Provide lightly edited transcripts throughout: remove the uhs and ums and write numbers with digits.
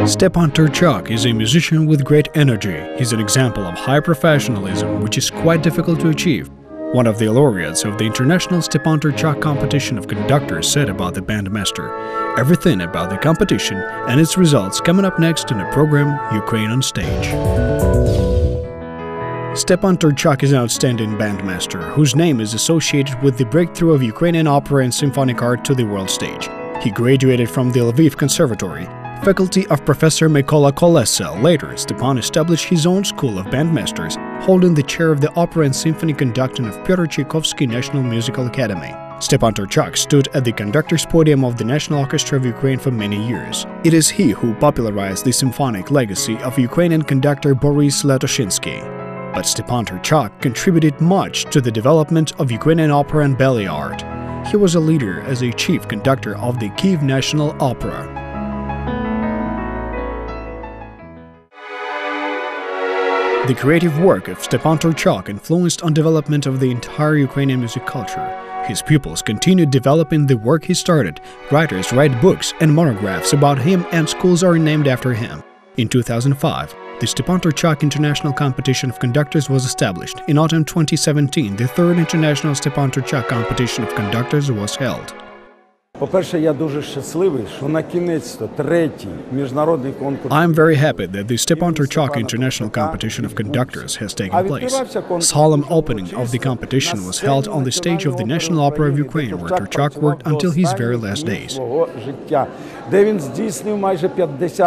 Stepan Turchak is a musician with great energy. He's an example of high professionalism, which is quite difficult to achieve. One of the laureates of the International Stepan Turchak competition of conductors said about the bandmaster, "Everything about the competition and its results coming up next in the program Ukraine on Stage." Stepan Turchak is an outstanding bandmaster, whose name is associated with the breakthrough of Ukrainian opera and symphonic art to the world stage. He graduated from the Lviv Conservatory, faculty of Professor Mykola Kolesa. Later, Stepan established his own school of bandmasters, holding the chair of the opera and symphony conducting of Pyotr Tchaikovsky National Musical Academy. Stepan Turchak stood at the conductor's podium of the National Orchestra of Ukraine for many years. It is he who popularized the symphonic legacy of Ukrainian conductor Boris Latoshinsky. But Stepan Turchak contributed much to the development of Ukrainian opera and ballet art. He was a leader as a chief conductor of the Kyiv National Opera. The creative work of Stepan Turchak influenced on development of the entire Ukrainian music culture. His pupils continued developing the work he started. Writers write books and monographs about him, and schools are named after him. In 2005, the Stepan Turchak International Competition of Conductors was established. In autumn 2017, the third International Stepan Turchak Competition of Conductors was held. I am very happy that the Stepan Turchak International Competition of Conductors has taken place. Solemn opening of the competition was held on the stage of the National Opera of Ukraine, where Turchak worked until his very last days.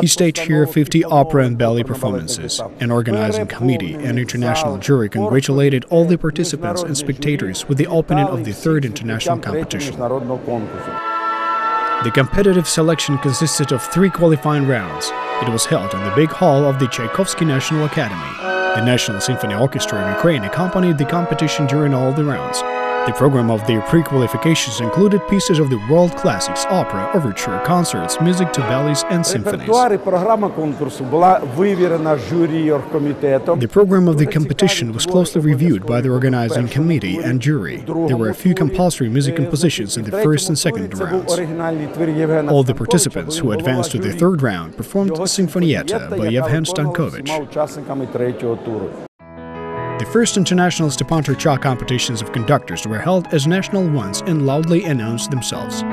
He staged here 50 opera and ballet performances. An organizing committee and international jury congratulated all the participants and spectators with the opening of the third international competition. The competitive selection consisted of 3 qualifying rounds. It was held in the big hall of the Tchaikovsky National Academy. The National Symphony Orchestra of Ukraine accompanied the competition during all the rounds. The program of the pre-qualifications included pieces of the world classics, opera, overture, concerts, music to ballets and symphonies. The program of the competition was closely reviewed by the organizing committee and jury. There were a few compulsory music compositions in the first and second rounds. All the participants who advanced to the third round performed Sinfonietta by Yevhen Stankovich. The first international Stepan Turchak competitions of conductors were held as national ones and loudly announced themselves.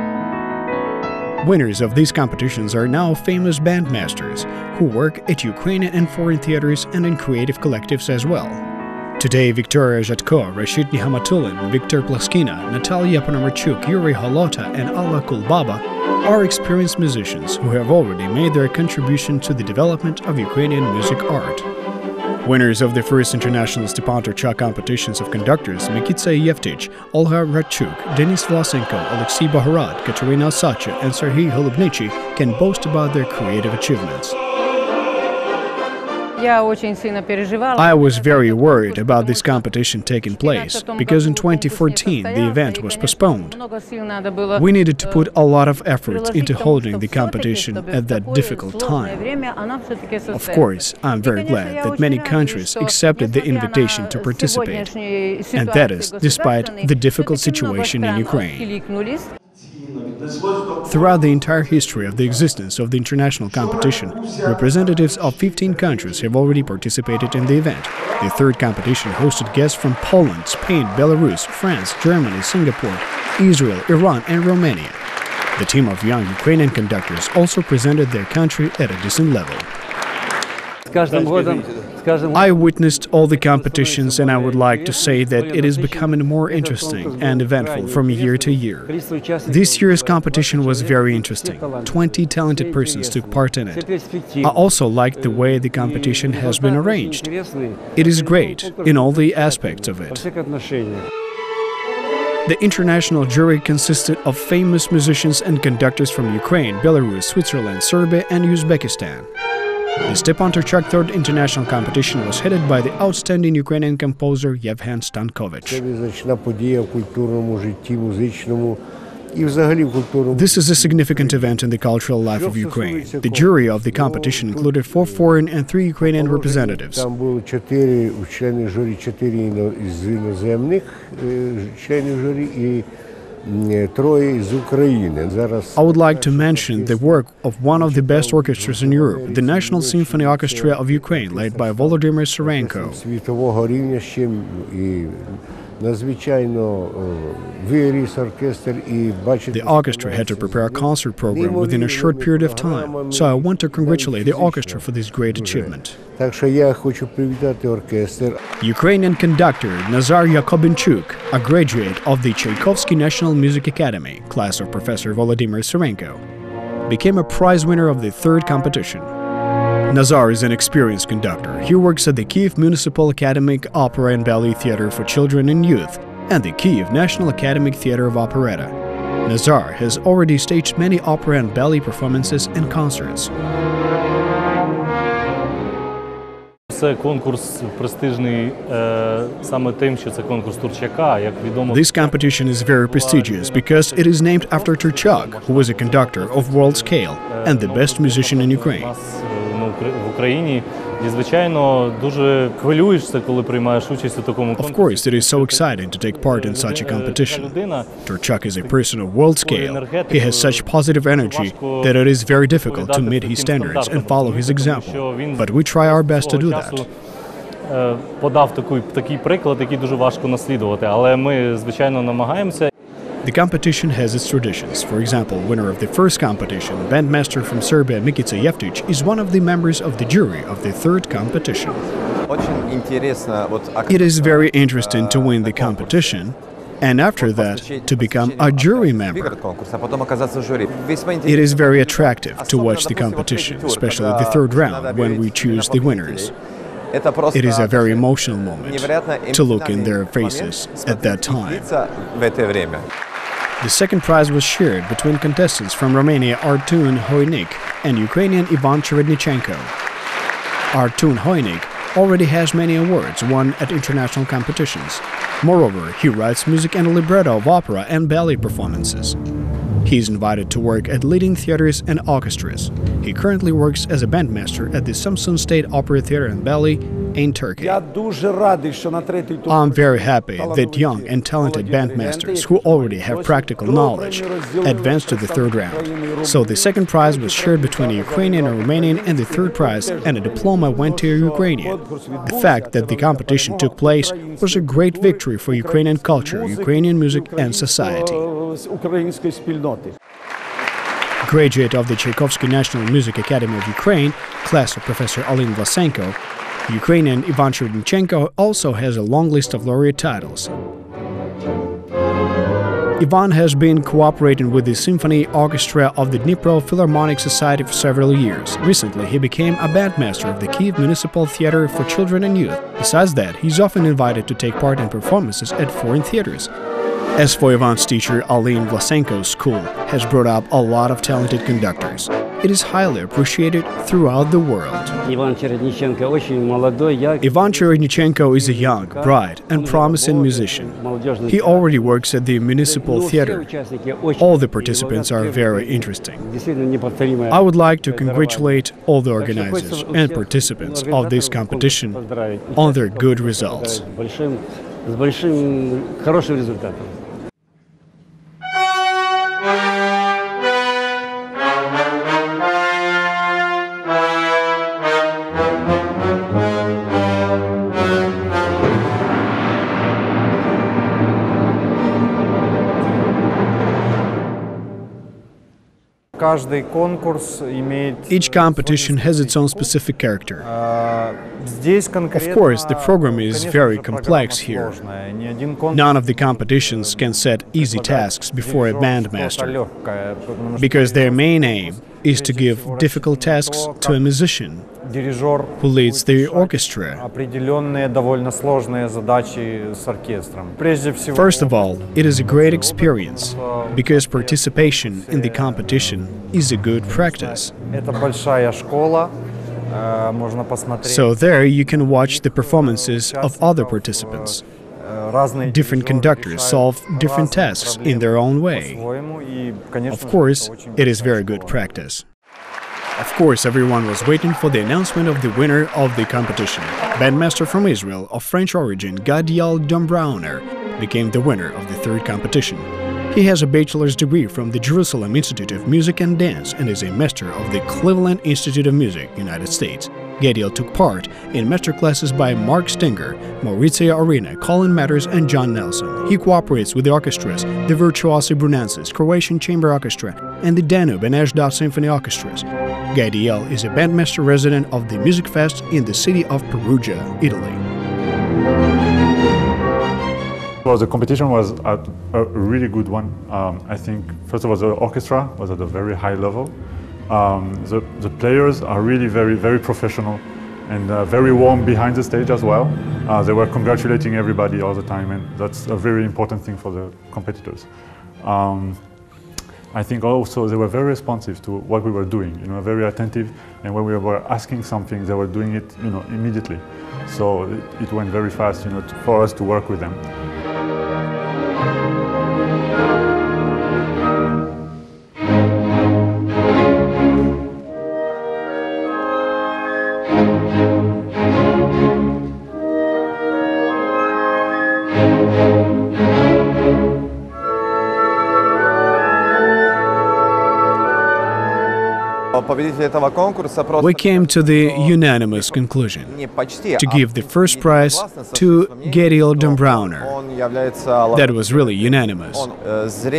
Winners of these competitions are now famous bandmasters who work at Ukrainian and foreign theaters and in creative collectives as well. Today, Victoria Zhatko, Rashid Nihamatulin, Viktor Plaskina, Natalia Ponomarchuk, Yuri Holota, and Alla Kulbaba are experienced musicians who have already made their contribution to the development of Ukrainian music art. Winners of the first international Stepan Turchak competitions of conductors, Mikitsa Yevtich, Olga Radchuk, Denis Vlasenko, Alexei Baharat, Katerina Osacha, and Serhiy Golubnichi can boast about their creative achievements. I was very worried about this competition taking place, because in 2014 the event was postponed. We needed to put a lot of effort into holding the competition at that difficult time. Of course, I'm very glad that many countries accepted the invitation to participate, and that is despite the difficult situation in Ukraine. Throughout the entire history of the existence of the international competition, representatives of 15 countries have already participated in the event. The third competition hosted guests from Poland, Spain, Belarus, France, Germany, Singapore, Israel, Iran, and Romania. The team of young Ukrainian conductors also presented their country at a decent level. I witnessed all the competitions, and I would like to say that it is becoming more interesting and eventful from year to year. This year's competition was very interesting. 20 talented persons took part in it. I also liked the way the competition has been arranged. It is great in all the aspects of it. The international jury consisted of famous musicians and conductors from Ukraine, Belarus, Switzerland, Serbia, and Uzbekistan. The Stepan Turchak Third International Competition was headed by the outstanding Ukrainian composer Yevhen Stankovich. This is a significant event in the cultural life of Ukraine. The jury of the competition included 4 foreign and 3 Ukrainian representatives. I would like to mention the work of one of the best orchestras in Europe, the National Symphony Orchestra of Ukraine, led by Volodymyr Serenko. The orchestra had to prepare a concert program within a short period of time, so I want to congratulate the orchestra for this great achievement. Ukrainian conductor Nazar Yakobinchuk, a graduate of the Tchaikovsky National Music Academy, class of Professor Volodymyr Serenko, became a prize winner of the third competition. Nazar is an experienced conductor. He works at the Kyiv Municipal Academic Opera and Ballet Theatre for Children and Youth and the Kyiv National Academic Theatre of Operetta. Nazar has already staged many opera and ballet performances and concerts. Це конкурс престижний саме тим, що це конкурс Турчака, як відомо. This competition is very prestigious because it is named after Turchak, who was a conductor of world scale and the best musician in Ukraine. В Україні і, звичайно, дуже хвилюєшся, коли приймаєш участь у такому конкурсі. Of course, it is so exciting to take part in such a competition. Turchak is a person of world scale. He has such positive energy that it is very difficult to meet his standards and follow his example. But we try our best to do that. Подав такий приклад, який дуже важко наслідувати, але ми, звичайно, намагаємося. The competition has its traditions. For example, winner of the first competition, bandmaster from Serbia Mikica Jeftic, is one of the members of the jury of the third competition. It is very interesting to win the competition and after that to become a jury member. It is very attractive to watch the competition, especially the third round when we choose the winners. It is a very emotional moment to look in their faces at that time. The second prize was shared between contestants from Romania Artun Hoinik and Ukrainian Ivan Cherednichenko. Artun Hoinik already has many awards won at international competitions. Moreover, he writes music and libretto of opera and ballet performances. He is invited to work at leading theaters and orchestras. He currently works as a bandmaster at the Samsun State Opera Theatre and Ballet in Turkey. I'm very happy that young and talented bandmasters who already have practical knowledge advanced to the third round. So the second prize was shared between a Ukrainian and Romanian, and the third prize and a diploma went to a Ukrainian. The fact that the competition took place was a great victory for Ukrainian culture, Ukrainian music and society. Graduate of the Tchaikovsky National Music Academy of Ukraine, class of Professor Alin Vlasenko, Ukrainian Ivan Cherednichenko also has a long list of laureate titles. Ivan has been cooperating with the Symphony Orchestra of the Dnipro Philharmonic Society for several years. Recently, he became a bandmaster of the Kyiv Municipal Theatre for Children and Youth. Besides that, he's often invited to take part in performances at foreign theaters. As for Ivan's teacher, Alin Vlasenko's school has brought up a lot of talented conductors. It is highly appreciated throughout the world. Ivan Cherednichenko is a young, bright and promising musician. He already works at the municipal theater. All the participants are very interesting. I would like to congratulate all the organizers and participants of this competition on their good results. Each competition has its own specific character. Of course, the program is very complex here. None of the competitions can set easy tasks before a bandmaster, because their main aim is to give difficult tasks to a musician who leads the orchestra. First of all, it is a great experience, because participation in the competition is a good practice. So there you can watch the performances of other participants. Different conductors solve different tasks in their own way. Of course, it is very good practice. Of course, everyone was waiting for the announcement of the winner of the competition. Bandmaster from Israel of French origin, Gadiel Dombrauner, became the winner of the third competition. He has a bachelor's degree from the Jerusalem Institute of Music and Dance and is a master of the Cleveland Institute of Music, United States. Gadiel took part in masterclasses by Mark Stinger, Maurizio Arena, Colin Matters, and John Nelson. He cooperates with the orchestras, the Virtuosi Brunensis, Croatian Chamber Orchestra, and the Danube and Ashdod Symphony Orchestras. Gadiel is a bandmaster resident of the Music Fest in the city of Perugia, Italy. Well, the competition was a really good one. I think, first of all, the orchestra was at a very high level. The players are really very professional and very warm behind the stage as well. They were congratulating everybody all the time, and that's a very important thing for the competitors. I think also they were very responsive to what we were doing, very attentive, and when we were asking something, they were doing it, immediately. So it went very fast, for us to work with them. We came to the unanimous conclusion to give the first prize to Gadiel Dombrowner. That was really unanimous.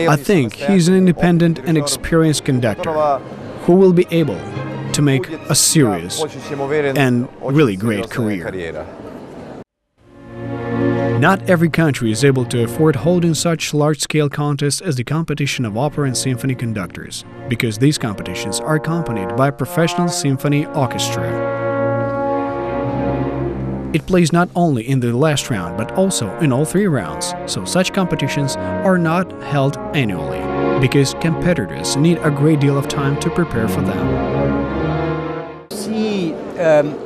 I think he's an independent and experienced conductor who will be able to make a serious and really great career. Not every country is able to afford holding such large-scale contests as the competition of opera and symphony conductors, because these competitions are accompanied by a professional symphony orchestra. It plays not only in the last round, but also in all 3 rounds, so such competitions are not held annually, because competitors need a great deal of time to prepare for them. Всі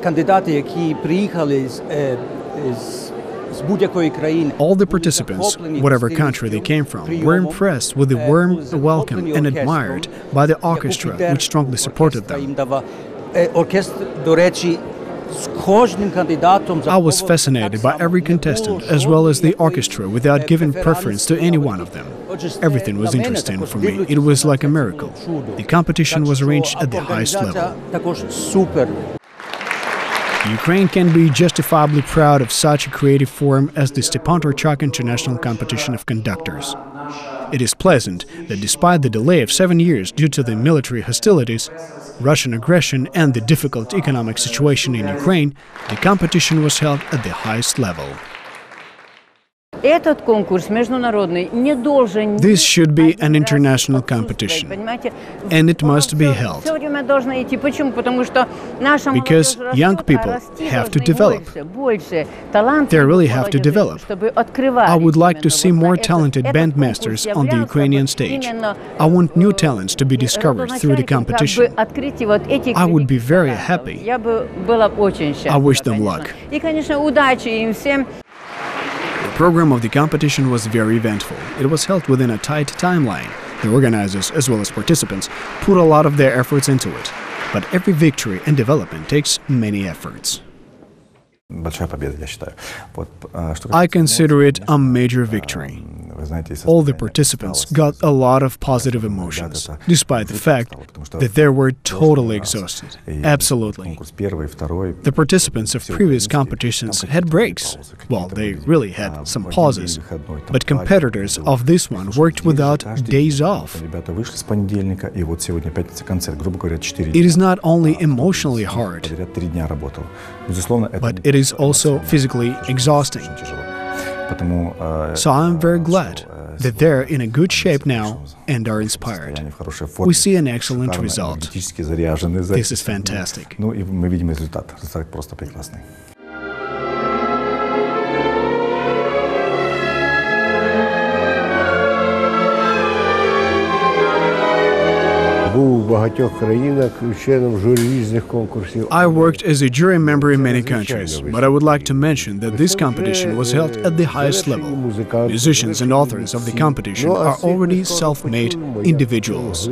кандидати, які приїхали з All the participants, whatever country they came from, were impressed with the warm welcome and admired by the orchestra, which strongly supported them. I was fascinated by every contestant, as well as the orchestra, without giving preference to any one of them. Everything was interesting for me. It was like a miracle. The competition was arranged at the highest level. Ukraine can be justifiably proud of such a creative forum as the Stepan Turchak International Competition of Conductors. It is pleasant that despite the delay of 7 years due to the military hostilities, Russian aggression and the difficult economic situation in Ukraine, the competition was held at the highest level. This should be an international competition, and it must be held, because young people have to develop. They really have to develop. I would like to see more talented bandmasters on the Ukrainian stage. I want new talents to be discovered through the competition. I would be very happy. I wish them luck. The program of the competition was very eventful. It was held within a tight timeline. The organizers, as well as participants, put a lot of their efforts into it. But every victory and development takes many efforts. I consider it a major victory. All the participants got a lot of positive emotions, despite the fact that they were totally exhausted. Absolutely. The participants of previous competitions had breaks. Well, they really had some pauses. But competitors of this one worked without days off. It is not only emotionally hard, but it is also physically exhausting. So I'm very glad that they're in a good shape now and are inspired. We see an excellent result. This is fantastic. I worked as a jury member in many countries, but I would like to mention that this competition was held at the highest level. Musicians and authors of the competition are already self-made individuals.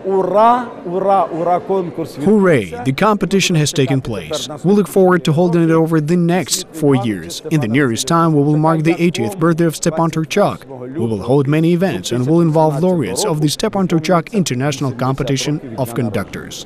Ура, ура, ура, конкурс. Hooray! The competition has taken place. We look forward to holding it over the next 4 years. In the nearest time, we will mark the 80th birthday of Stepan Turchak. We will hold many events and will involve laureates of the Stepan Turchak International Competition of Conductors.